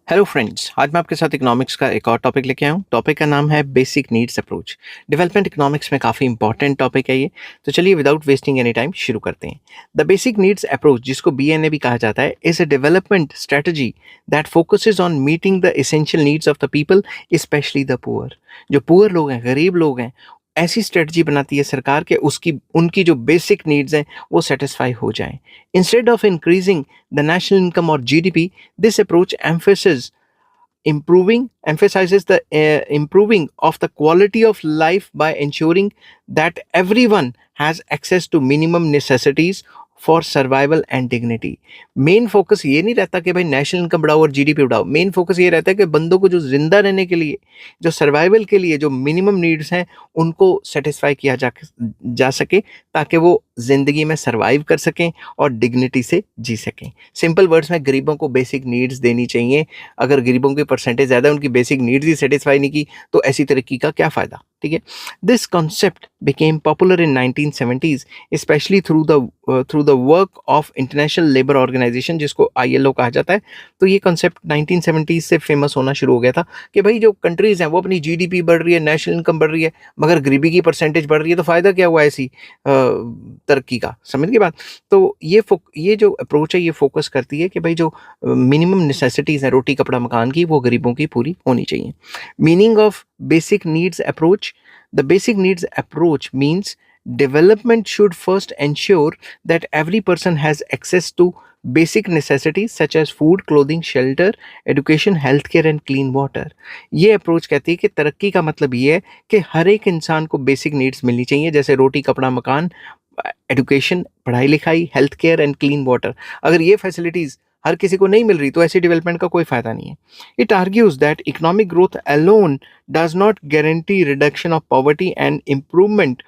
Hello friends, आज मैं आपके साथ इकोनॉमिक्स का एक और टॉपिक लेके आया हूँ। टॉपिक का नाम है basic needs approach. Development economics में काफ़ी इंपॉर्टेंट टॉपिक है ये। तो चलिए विदाउट वेस्टिंग एनी टाइम शुरू करते हैं। द बेसिक नीड्स अप्रोच, जिसको बीएनए भी कहा जाता है, is a development strategy that focuses on meeting the essential needs of the people, specially the poor. जो पुअर लोग हैं, गरीब लोग हैं, ऐसी स्ट्रेटजी बनाती है सरकार के उसकी उनकी जो बेसिक नीड्स हैं वो सेटिस्फाई हो जाएं। Instead of increasing the national income और GDP, this approach emphasizes the improving of the quality of life by ensuring that everyone has access to minimum necessities for survival and dignity. Main focus ये नहीं रहता कि भाई national income बढ़ाओ और GDP बढ़ाओ। Main focus ये रहता है कि बंदों को जो जिंदा रहने के लिए, जो सर्वाइवल के लिए जो मिनिमम नीड्स हैं उनको सेटिस्फाई किया जा सके, ताकि वो जिंदगी में सर्वाइव कर सकें और डिग्निटी से जी सकें। सिंपल वर्ड्स में गरीबों को बेसिक नीड्स देनी चाहिए। अगर गरीबों की परसेंटेज ज़्यादा उनकी बेसिक नीड्स ही सेटिस्फाई नहीं की तो ऐसी तरक्की का क्या फ़ायदा। ठीक है। This concept became popular in 1970s, specially through the work of International Labour Organisation, जिसको आईएलओ कहा जाता है। तो ये कॉन्सेप्ट 1970s से फेमस होना शुरू हो गया था कि भाई जो कंट्रीज हैं वो अपनी जीडीपी बढ़ रही है, नेशनल इनकम बढ़ रही है, मगर गरीबी की परसेंटेज बढ़ रही है, तो फ़ायदा क्या हुआ ऐसी तरक्की का। समझ की बात। तो ये जो अप्रोच है ये फोकस करती है कि भाई जो मिनिमम नेसेसिटीज़ हैं, रोटी कपड़ा मकान की, वो गरीबों की पूरी होनी चाहिए। Meaning of basic needs approach: the basic needs approach means development should first ensure that every person has access to basic necessities such as food, clothing, shelter, education, healthcare and clean water। ये approach कहती है कि तरक्की का मतलब ये है कि हर एक इंसान को बेसिक नीड्स मिलनी चाहिए, जैसे रोटी कपड़ा मकान, एजुकेशन पढ़ाई लिखाई, health care and clean water. अगर ये फैसिलिटीज़ हर किसी को नहीं मिल रही तो ऐसी डेवलपमेंट का कोई फायदा नहीं है। It argues that economic growth alone does not guarantee reduction of poverty and improvement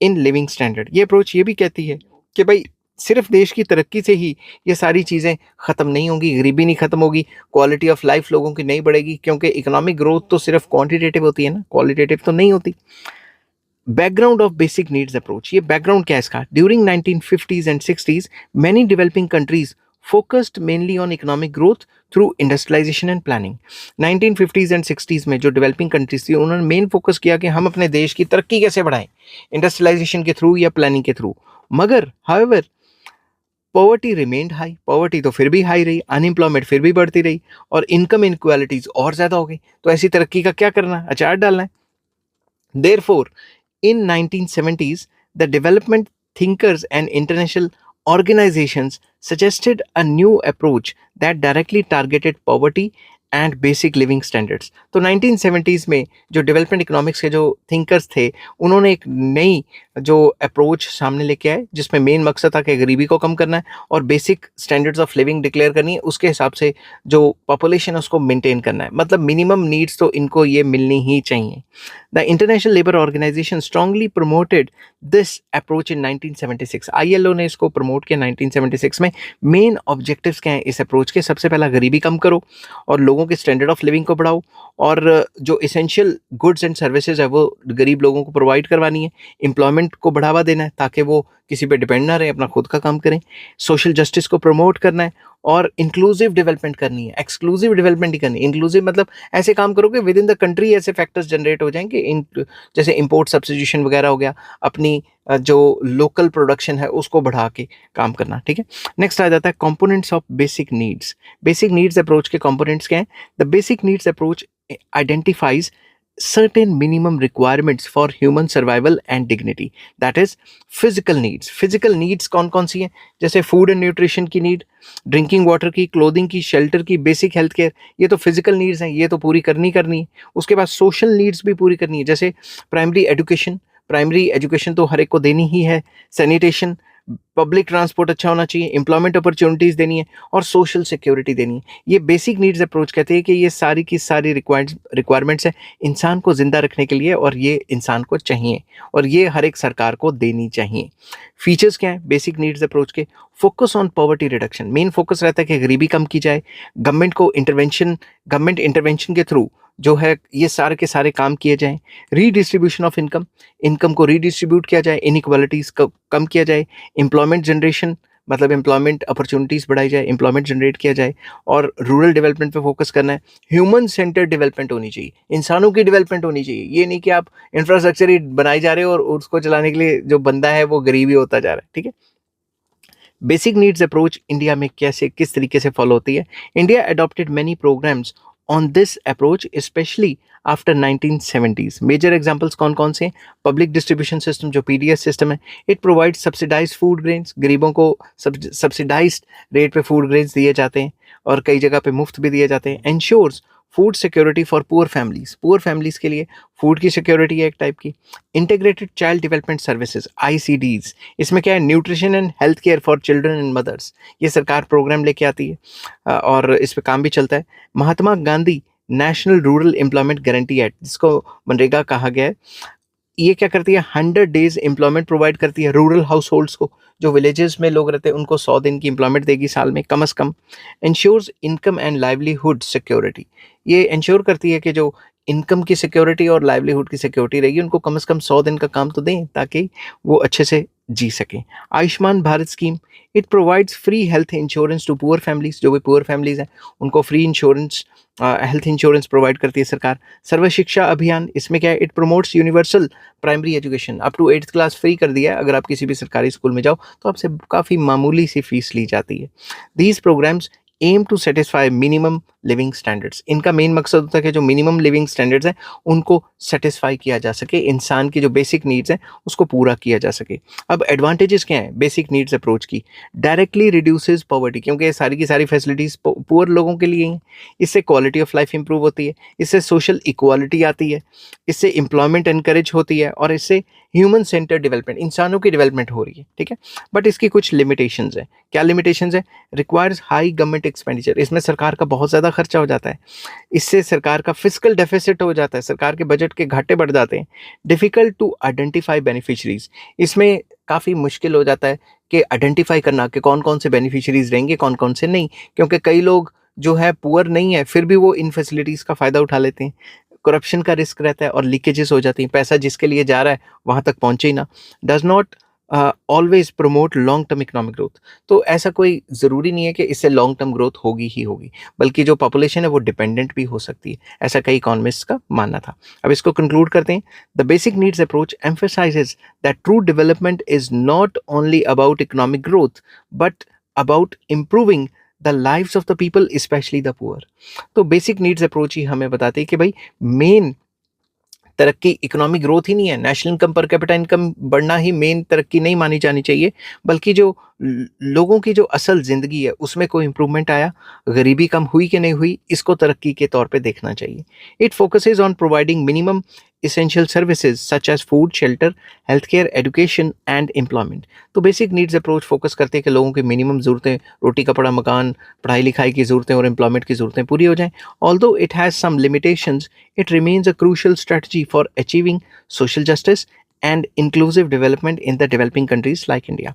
in living standard. ये अप्रोच ये भी कहती है कि भाई सिर्फ देश की तरक्की से ही ये सारी चीज़ें ख़त्म नहीं होंगी, गरीबी नहीं ख़त्म होगी, क्वालिटी ऑफ लाइफ लोगों की नहीं बढ़ेगी, क्योंकि इकोनॉमिक ग्रोथ तो सिर्फ क्वांटिटेटिव होती है ना, क्वालिटेटिव तो नहीं होती। Background of basic needs approach, ये बैकग्राउंड क्या है इसका? During 1950s and 60s many developing countries focused mainly on economic growth through industrialisation and planning. 1950s and 60s में जो डेवलपिंग कंट्रीज थी उन्होंने मेन फोकस किया कि हम अपने देश की तरक्की कैसे बढ़ाएं, इंडस्ट्रियलाइजेशन के थ्रू या प्लानिंग के थ्रू। मगर however poverty remained high, poverty तो फिर भी हाई रही, अनएम्प्लॉयमेंट फिर भी बढ़ती रही और इनकम इनक्वालिटीज और ज़्यादा हो गई। तो ऐसी तरक्की का क्या करना है? अचार डालना है। Therefore, in 1970s, the development thinkers and international organizations suggested a new approach that directly targeted poverty and basic living standards. तो 1970s में जो डेवलपमेंट इकोनॉमिक्स के जो थिंकर्स थे उन्होंने एक नई जो अप्रोच सामने लेके आए, जिसमें मेन मकसद था कि गरीबी को कम करना है और basic standards of living declare करनी है, उसके हिसाब से जो पॉपुलेशन है उसको मेंटेन करना है। मतलब मिनिमम नीड्स तो इनको ये मिलनी ही चाहिए। The International Labour Organisation strongly promoted this approach in 1976। ILO ने इसको प्रमोट किया 1976 में। मेन ऑब्जेक्टिव्स क्या हैं इस अप्रोच के? सबसे पहला, गरीबी कम करो और लोगों के स्टैंडर्ड ऑफ लिविंग को बढ़ाओ, और जो एसेंशियल गुड्स एंड सर्विसेज है वो गरीब लोगों को प्रोवाइड करवानी है। एम्प्लॉयमेंट को बढ़ावा देना है ताकि वो किसी पे डिपेंड ना रहे, अपना खुद का काम करें। सोशल जस्टिस को प्रमोट करना है और इंक्लूसिव डेवलपमेंट करनी है, एक्सक्लूसिव डेवलपमेंट ही करनी है। इंक्लूसिव मतलब ऐसे काम करो कि विद इन द कंट्री ऐसे फैक्टर्स जनरेट हो जाएंगे, जैसे इंपोर्ट सब्सिट्यूशन वगैरह हो गया, अपनी जो लोकल प्रोडक्शन है उसको बढ़ा के काम करना। ठीक है। नेक्स्ट आ जाता है components of basic needs. Basic needs approach के कंपोनेंट्स क्या हैं? The basic needs approach identifies certain minimum requirements for human survival and dignity, that is physical needs। physical needs कौन कौन सी हैं? जैसे फूड एंड न्यूट्रिशन की नीड, ड्रिंकिंग वाटर की, clothing की, शेल्टर की, बेसिक हेल्थ केयर, ये तो फिजिकल नीड्स हैं, ये तो पूरी करनी है। उसके बाद सोशल नीड्स भी पूरी करनी है, जैसे प्राइमरी एजुकेशन तो हर एक को देनी ही है, सैनिटेशन, पब्लिक ट्रांसपोर्ट अच्छा होना चाहिए, एम्प्लॉयमेंट अपॉर्चुनिटीज़ देनी है और सोशल सिक्योरिटी देनी है। ये बेसिक नीड्स अप्रोच कहते हैं कि ये सारी की सारी रिक्वायरमेंट्स है इंसान को ज़िंदा रखने के लिए, और ये इंसान को चाहिए और ये हर एक सरकार को देनी चाहिए। फीचर्स क्या है बेसिक नीड्स अप्रोच के? Focus on poverty reduction, main focus रहता है कि गरीबी कम की जाए। गवर्नमेंट इंटरवेंशन के थ्रू जो है ये सारे के सारे काम किए जाएं। रीडिस्ट्रीब्यूशन ऑफ इनकम को रीडिस्ट्रीब्यूट किया जाए, इनइक्वालिटीज़ को कम किया जाए। एम्प्लॉयमेंट जनरेशन मतलब एम्प्लॉयमेंट अपॉर्चुनिटीज़ बढ़ाई जाए, एम्प्लॉयमेंट जनरेट किया जाए और रूरल डेवलपमेंट पे फोकस करना है। ह्यूमन सेंटर्ड डेवलपमेंट होनी चाहिए, इंसानों की डेवलपमेंट होनी चाहिए। ये नहीं कि आप इंफ्रास्ट्रक्चर ही बनाई जा रहे हो और उसको चलाने के लिए जो बंदा है वो गरीब ही होता जा रहा है, ठीक है। बेसिक नीड्स अप्रोच इंडिया में कैसे किस तरीके से फॉलो होती है? India adopted many programmes on this approach specially after 1970s। Major examples कौन कौन से हैं? पब्लिक डिस्ट्रीब्यूशन सिस्टम जो पीडीएस सिस्टम है, it provides subsidised food grains, गरीबों को सब्सिडाइज्ड रेट पे फूड ग्रेन्स दिए जाते हैं और कई जगह पे मुफ्त भी दिए जाते हैं। Ensures food security for poor families के लिए फूड की सिक्योरिटी है एक टाइप की। Integrated child development services ICDS, इसमें क्या है? Nutrition and health care for children and mothers, ये सरकार प्रोग्राम लेके आती है और इस पे काम भी चलता है। Mahatma Gandhi national rural employment guarantee act, जिसको मनरेगा कहा गया है, ये क्या करती है? 100 डेज एम्प्लॉयमेंट प्रोवाइड करती है रूरल हाउस होल्ड्स को, जो विलेजेस में लोग रहते हैं उनको 100 दिन की एम्प्लॉयमेंट देगी साल में कम अज़ कम। Ensures income and livelihood security, ये इंश्योर करती है कि जो इनकम की सिक्योरिटी और लाइवलीहुड की सिक्योरिटी रहेगी, उनको कम से कम 100 दिन का काम तो दें ताकि वो अच्छे से जी सकें। Ayushman Bharat scheme, it provides free health insurance to poor families, जो भी पुअर फैमिलीज हैं उनको free insurance health insurance provide करती है सरकार। सर्व शिक्षा अभियान, इसमें क्या है? It promotes universal primary education, up to 8th class free कर दिया है। अगर आप किसी भी सरकारी स्कूल में जाओ तो आपसे काफ़ी मामूली सी फीस ली जाती है। These programmes aim to satisfy minimum living standards, इनका मेन मकसद होता है कि जो मिनिमम लिविंग स्टैंडर्ड्स हैं उनको सेटिस्फाई किया जा सके, इंसान की जो बेसिक नीड्स हैं उसको पूरा किया जा सके। अब एडवांटेजेस क्या हैं बेसिक नीड्स अप्रोच की? डायरेक्टली रिड्यूसेस पॉवर्टी, क्योंकि ये सारी की सारी फैसिलिटीज़ पुअर लोगों के लिए हैं। इससे क्वालिटी ऑफ लाइफ इंप्रूव होती है, इससे सोशल इक्वालिटी आती है, इससे एम्प्लॉयमेंट एनकरेज होती है और इससे ह्यूमन सेंटर डेवलपमेंट, इंसानों की डेवलपमेंट हो रही है, ठीक है। बट इसकी कुछ लिमिटेशंस हैं। क्या लिमिटेशंस हैं? रिक्वायर्स हाई गवर्नमेंट एक्सपेंडिचर, इसमें सरकार का बहुत ज़्यादा खर्चा हो जाता है, इससे सरकार का फिजिकल डेफिसिट हो जाता है, सरकार के बजट के घाटे बढ़ जाते हैं। डिफ़िकल्ट टू आइडेंटिफाई बेनिफिशरीज, इसमें काफ़ी मुश्किल हो जाता है कि आइडेंटिफाई करना कि कौन कौन से बेनिफिशरीज रहेंगे, कौन कौन से नहीं, क्योंकि कई लोग जो है पुअर नहीं है फिर भी वो इन फैसिलिटीज़ का फ़ायदा उठा लेते हैं। करप्शन का रिस्क रहता है और लीकेजेस हो जाती हैं, पैसा जिसके लिए जा रहा है वहाँ तक पहुँचे ही ना। Does not always promote long term economic growth, तो ऐसा कोई ज़रूरी नहीं है कि इससे लॉन्ग टर्म ग्रोथ होगी ही होगी, बल्कि जो पॉपुलेशन है वो डिपेंडेंट भी हो सकती है, ऐसा कई इकोनॉमिस्ट्स का मानना था। अब इसको कंक्लूड करते हैं। The basic needs approach emphasises that true development is not only about economic growth but about improving the lives of the people specially the poor. तो बेसिक नीड्स अप्रोच ही हमें बताते हैं कि भाई मेन तरक्की इकोनॉमिक ग्रोथ ही नहीं है, national income per capita income बढ़ना ही मेन तरक्की नहीं मानी जानी चाहिए, बल्कि जो लोगों की जो असल ज़िंदगी है उसमें कोई इम्प्रूवमेंट आया, गरीबी कम हुई कि नहीं हुई, इसको तरक्की के तौर पे देखना चाहिए। It focuses on providing minimum essential services such as food, shelter, healthcare, education and employment। तो बेसिक नीड्स अप्रोच फोकस करते हैं कि लोगों की मिनिमम ज़रूरतें, रोटी कपड़ा मकान, पढ़ाई लिखाई की ज़रूरतें और एम्प्लॉयमेंट की ज़रूरतें पूरी हो जाएं। Although it has some limitations, it remains a crucial strategy for achieving social justice and inclusive development in the developing countries like India.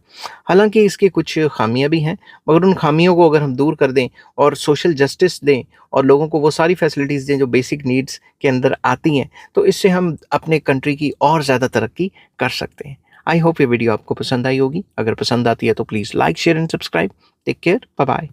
हालांकि इसकी कुछ खामियां भी हैं, मगर उन खामियों को अगर हम दूर कर दें और सोशल जस्टिस दें और लोगों को वो सारी फैसिलिटीज़ दें जो बेसिक नीड्स के अंदर आती हैं, तो इससे हम अपने कंट्री की और ज़्यादा तरक्की कर सकते हैं। आई होप ये वीडियो आपको पसंद आई होगी। अगर पसंद आती है तो please like share and subscribe. Take care, bye bye.